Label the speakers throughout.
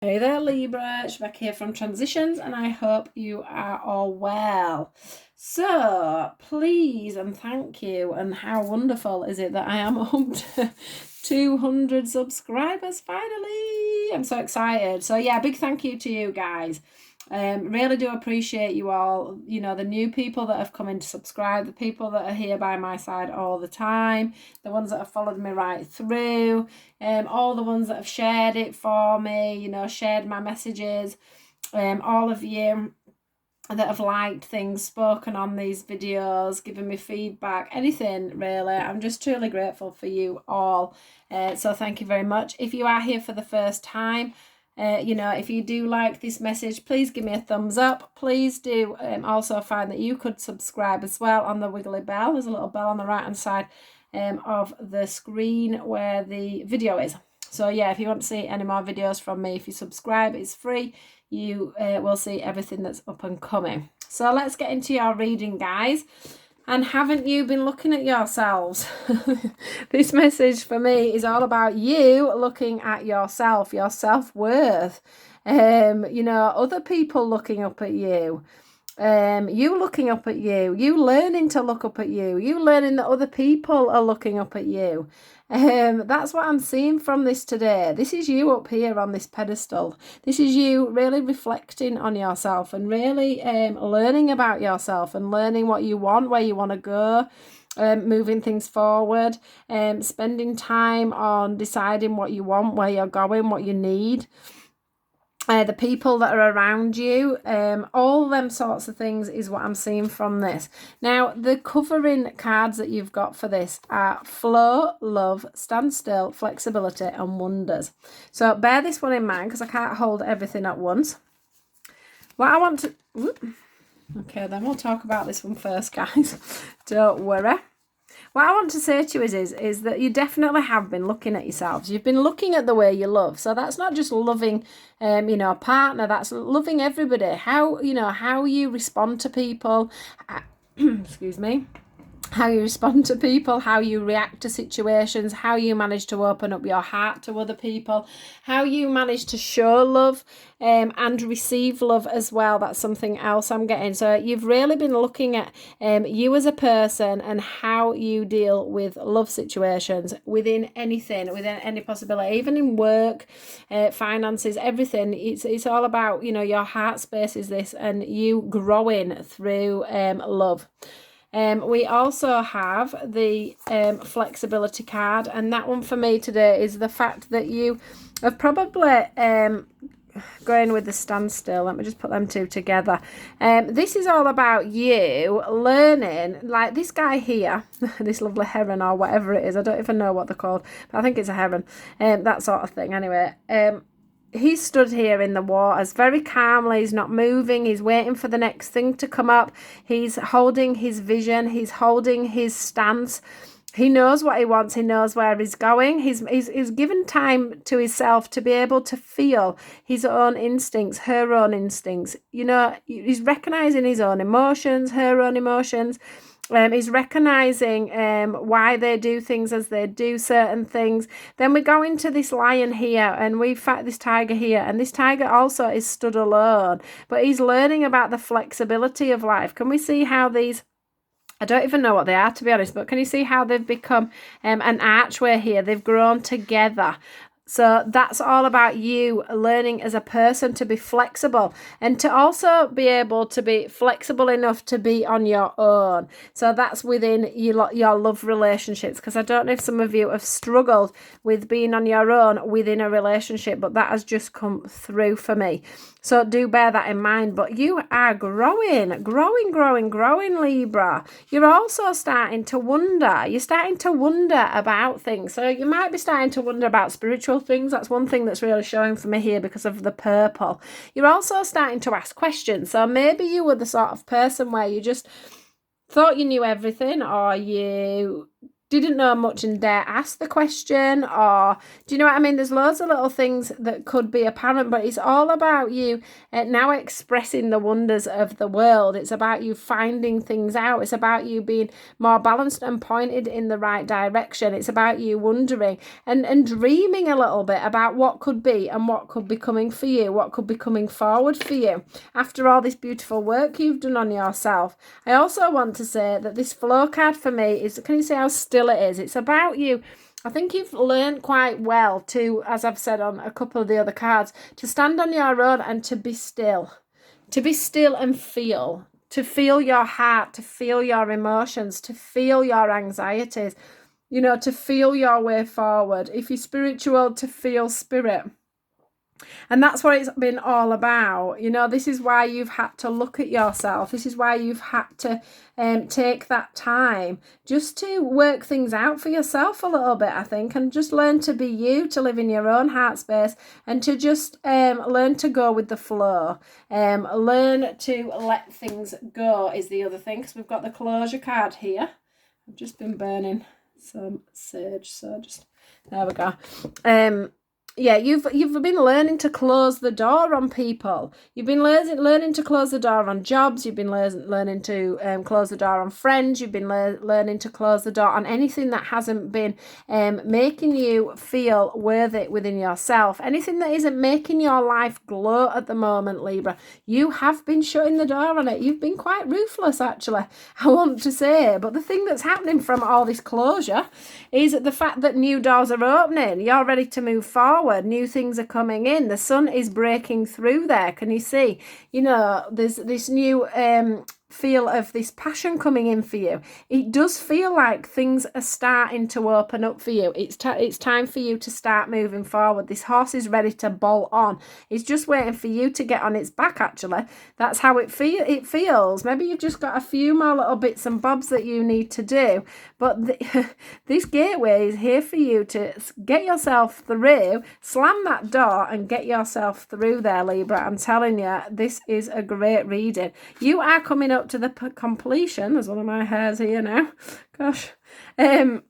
Speaker 1: Hey there, Libra. It's Rebecca here from Transitions, and I hope you are all well. So, please and thank you, and how wonderful is it that I am up to 200 subscribers finally? I'm so excited. So, yeah, big thank you to you guys. Really do appreciate you all, the new people that have come in to subscribe, the people that are here by my side all the time, the ones that have followed me right through, all the ones that have shared it for me, shared my messages, all of you that have liked things, spoken on these videos, given me feedback, anything really. I'm just truly grateful for you all. So thank you very much. If you are here for the first time, if you do like this message, please give me a thumbs up. Please do also find that you could subscribe as well on the wiggly bell. There's a little bell on the right hand side of the screen where the video is. So yeah, if you want to see any more videos from me, if you subscribe, it's free. You will see everything that's up and coming. So let's get into your reading, guys. And haven't you been looking at yourselves? This message for me is all about you looking at yourself, your self-worth. Other people looking up at you. You looking up at you, you learning to look up at you, you learning that other people are looking up at you. That's what I'm seeing from this today. This is you up here on this pedestal. This is you really reflecting on yourself and really learning about yourself and learning what you want, where you want to go. Moving things forward, spending time on deciding what you want, where you're going, what you need. The people that are around you, all them sorts of things is what I'm seeing from this. Now, the covering cards that you've got for this are flow, love, standstill, flexibility, and wonders. So bear this one in mind because I can't hold everything at once. What I want to... Okay, then we'll talk about this one first, guys. Don't worry. What I want to say to you is that you definitely have been looking at yourselves. You've been looking at the way you love. So that's not just loving, a partner. That's loving everybody. How you respond to people. Excuse me. How you respond to people, how you react to situations, how you manage to open up your heart to other people, how you manage to show love and receive love as well. That's something else I'm getting. So you've really been looking at you as a person and how you deal with love situations within anything, within any possibility, even in work, finances, everything. It's all about, your heart space is this and you growing through love. We also have the flexibility card, and that one for me today is the fact that you have probably going with the standstill. Let me just put them two together. This is all about you learning, like this guy here, this lovely heron or whatever it is. I don't even know what they're called, but I think it's a heron, that sort of thing. Anyway, he's stood here in the waters very calmly. He's not moving. He's waiting for the next thing to come up. He's holding his vision. He's holding his stance. He knows what he wants. He knows where he's going. He's given time to himself to be able to feel his own instincts, her own instincts. He's recognizing his own emotions, her own emotions. He's recognizing why they do things as they do certain things. Then we go into this lion here and we fight this tiger here, and this tiger also is stood alone, but he's learning about the flexibility of life. Can we see how these, I don't even know what they are, to be honest, but can you see how they've become an archway here? They've grown together. So that's all about you learning as a person to be flexible and to also be able to be flexible enough to be on your own. So that's within your love relationships, because I don't know if some of you have struggled with being on your own within a relationship, but that has just come through for me. So do bear that in mind. But you are growing, Libra. You're also starting to wonder. You're starting to wonder about things. So you might be starting to wonder about spiritual things. That's one thing that's really showing for me here because of the purple. You're also starting to ask questions. So maybe you were the sort of person where you just thought you knew everything, or you didn't know much and dare ask the question, or do you know what I mean? There's loads of little things that could be apparent, but it's all about you now expressing the wonders of the world. It's about you finding things out. It's about you being more balanced and pointed in the right direction. It's about you wondering and dreaming a little bit about what could be and what could be coming for you, what could be coming forward for you after all this beautiful work you've done on yourself. I also want to say that this flow card for me is, can you see how still it is? It's about you. I think you've learned quite well to, as I've said on a couple of the other cards, to stand on your own and to be still and feel, to feel your heart, to feel your emotions, to feel your anxieties, you know, to feel your way forward. If you're spiritual, to feel spirit. And that's what it's been all about. You know, this is why you've had to look at yourself. This is why you've had to take that time just to work things out for yourself a little bit, I think, and just learn to be you, to live in your own heart space, and to just learn to go with the flow. Learn to let things go is the other thing, because we've got the closure card here. I've just been burning some sage, so just, there we go. Yeah, you've been learning to close the door on people. You've been learning to close the door on jobs. You've been learning to close the door on friends. You've been learning to close the door on anything that hasn't been making you feel worthy within yourself. Anything that isn't making your life glow at the moment, Libra. You have been shutting the door on it. You've been quite ruthless, actually, I want to say. But the thing that's happening from all this closure is the fact that new doors are opening. You're ready to move forward. New things are coming in. The sun is breaking through there. Can you see? You know, there's this new feel of this passion coming in for you. It does feel like things are starting to open up for you. It's time for you to start moving forward. This horse is ready to bolt on. It's just waiting for you to get on its back, actually. That's how it feels. Maybe you've just got a few more little bits and bobs that you need to do. But this gateway is here for you to get yourself through, slam that door and get yourself through there, Libra. I'm telling you, this is a great reading. You are coming up to the completion. There's one of my hairs here now. Gosh. I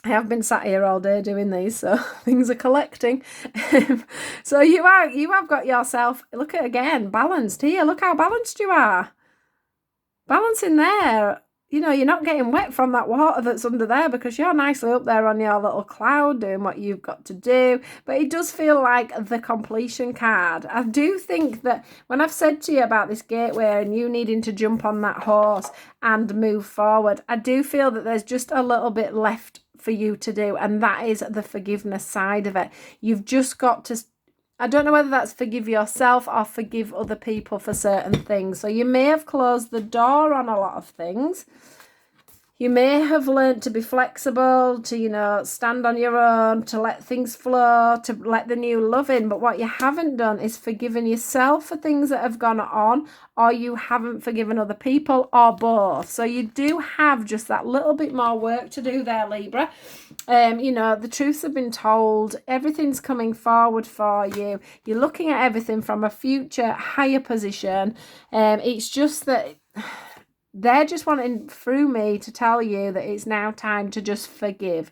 Speaker 1: have been sat here all day doing these, so things are collecting. So you have got yourself, look at again, balanced here. Look how balanced you are. Balancing there. You know, you're not getting wet from that water that's under there because you're nicely up there on your little cloud doing what you've got to do. But it does feel like the completion card. I do think that when I've said to you about this gateway and you needing to jump on that horse and move forward, I do feel that there's just a little bit left for you to do, and that is the forgiveness side of it. You've just got to, I don't know whether that's forgive yourself or forgive other people for certain things. So you may have closed the door on a lot of things. You may have learned to be flexible, to, you know, stand on your own, to let things flow, to let the new love in. But what you haven't done is forgiven yourself for things that have gone on, or you haven't forgiven other people, or both. So you do have just that little bit more work to do there, Libra. You know, the truths have been told. Everything's coming forward for you. You're looking at everything from a future higher position. It's just that they're just wanting through me to tell you that it's now time to just forgive.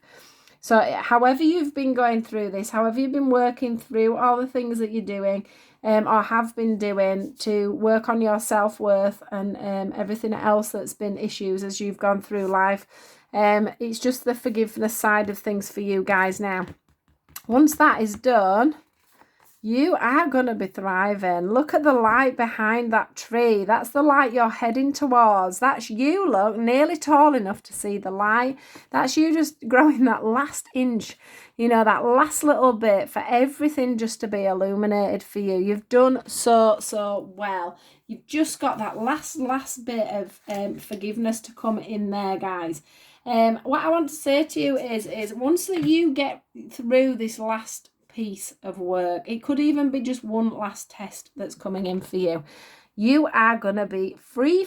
Speaker 1: So however you've been going through this, however you've been working through all the things that you're doing or have been doing to work on your self-worth and everything else that's been issues as you've gone through life, it's just the forgiveness side of things for you guys now. Once that is done, you are going to be thriving. Look at the light behind that tree. That's the light you're heading towards. That's you, look, nearly tall enough to see the light. That's you just growing that last inch, you know, that last little bit for everything just to be illuminated for you. You've done so well. You've just got that last bit of forgiveness to come in there, guys. What I want to say to you is once that you get through this last piece of work, it could even be just one last test that's coming in for you, you are gonna be free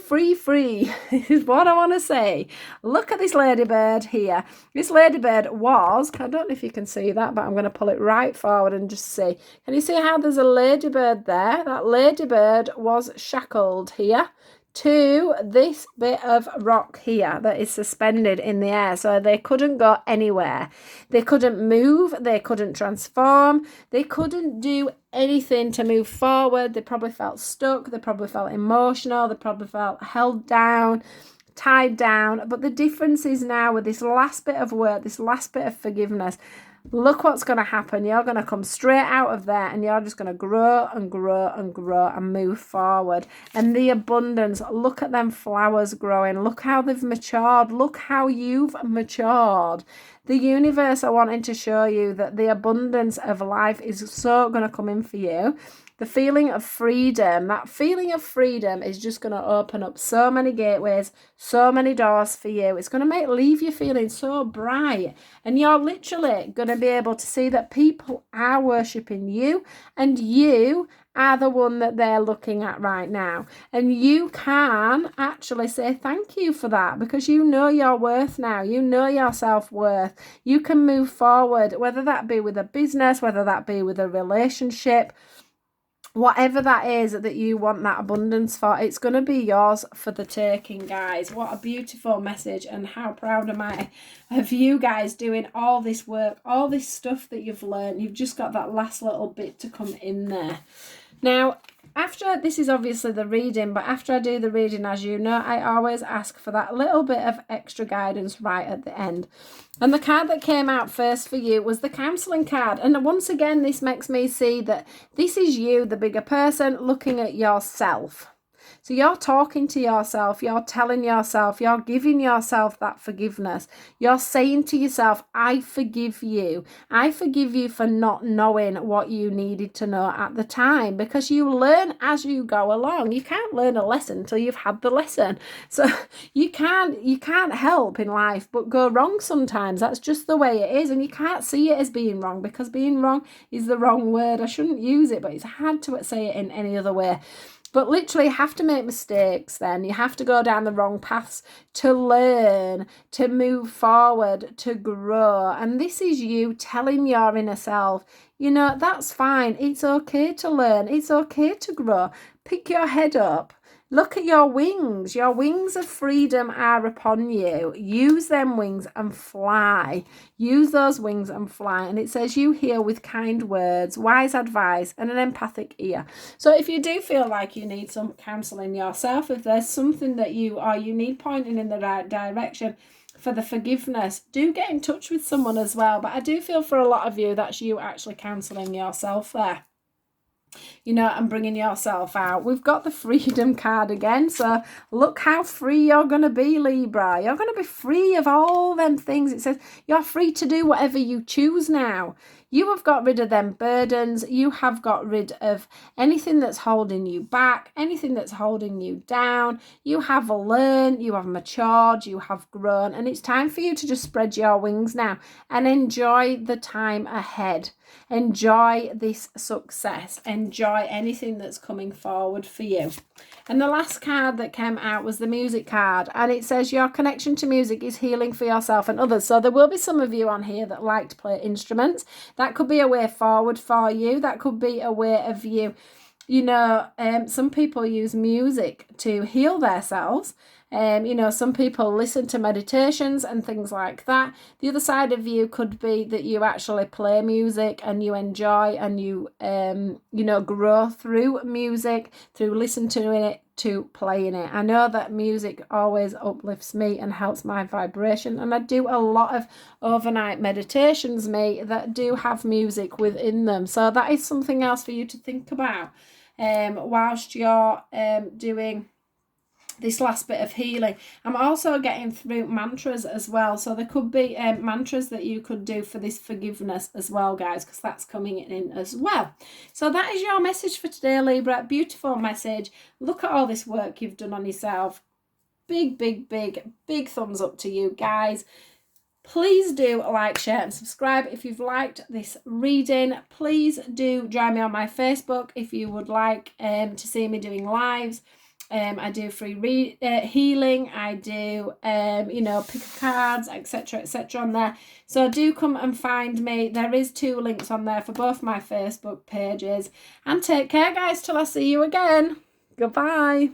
Speaker 1: is what I want to say. Look at this ladybird here. This ladybird was, I don't know if you can see that, but I'm going to pull it right forward and just see. Can you see how there's a ladybird there? That ladybird was shackled here to this bit of rock here that is suspended in the air. So they couldn't go anywhere. They couldn't move. They couldn't transform. They couldn't do anything to move forward. They probably felt stuck. They probably felt emotional. They probably felt held down, tied down. But the difference is now with this last bit of work, this last bit of forgiveness, look what's going to happen. You're going to come straight out of there and you're just going to grow and grow and grow and move forward. And the abundance, look at them flowers growing. Look how they've matured. Look how you've matured. The universe are wanting to show you that the abundance of life is so going to come in for you. The feeling of freedom, that feeling of freedom is just going to open up so many gateways, so many doors for you. It's going to leave you feeling so bright. And you're literally going to be able to see that people are worshipping you and you are the one that they're looking at right now. And you can actually say thank you for that because you know your worth now. You know your self-worth. You can move forward, whether that be with a business, whether that be with a relationship, whatever that is that you want that abundance for, it's going to be yours for the taking, guys. What a beautiful message, and how proud am I of you guys doing all this work, all this stuff that you've learned. You've just got that last little bit to come in there. Now, after this is obviously the reading, but after I do the reading, as you know, I always ask for that little bit of extra guidance right at the end. And the card that came out first for you was the counselling card. And once again, this makes me see that this is you, the bigger person, looking at yourself. So you're talking to yourself, you're telling yourself, you're giving yourself that forgiveness. You're saying to yourself, I forgive you. I forgive you for not knowing what you needed to know at the time, because you learn as you go along. You can't learn a lesson until you've had the lesson. So you can't help in life but go wrong sometimes. That's just the way it is. And you can't see it as being wrong, because being wrong is the wrong word. I shouldn't use it, but it's hard to say it in any other way. But literally, you have to make mistakes then. You have to go down the wrong paths to learn, to move forward, to grow. And this is you telling your inner self, you know, that's fine. It's okay to learn. It's okay to grow. Pick your head up. Look at your wings. Your wings of freedom are upon you. Use them wings and fly. Use those wings and fly. And it says you heal with kind words, wise advice, and an empathic ear. So if you do feel like you need some counselling yourself, if there's something that you need pointing in the right direction for the forgiveness, do get in touch with someone as well. But I do feel for a lot of you, that's you actually counselling yourself there, you know, and bringing yourself out. We've got the freedom card again. So look how free you're going to be, Libra. You're going to be free of all them things. It says you're free to do whatever you choose now. You have got rid of them burdens. You have got rid of anything that's holding you back, anything that's holding you down. You have learned, you have matured, you have grown, and it's time for you to just spread your wings now and enjoy the time ahead. Enjoy this success. Enjoy anything that's coming forward for you. And the last card that came out was the music card, and it says your connection to music is healing for yourself and others. So there will be some of you on here that like to play instruments. That could be a way forward for you. That could be a way of you, you know, some people use music to heal themselves. You know, some people listen to meditations and things like that. The other side of you could be that you actually play music and you enjoy and you, you know, grow through music, through listening to it, to playing it. I know that music always uplifts me and helps my vibration, and I do a lot of overnight meditations, that do have music within them. So that is something else for you to think about whilst you're doing this last bit of healing. I'm also getting through mantras as well, so there could be mantras that you could do for this forgiveness as well, guys, because that's coming in as well. So that is your message for today, Libra. Beautiful message. Look at all this work you've done on yourself. Big thumbs up to you guys. Please do like, share and subscribe if you've liked this reading. Please do join me on my Facebook if you would like to see me doing lives. I do free healing. I do, you know, pick cards, etc., on there. So do come and find me. There is 2 links on there for both my Facebook pages. And take care, guys, till I see you again. Goodbye.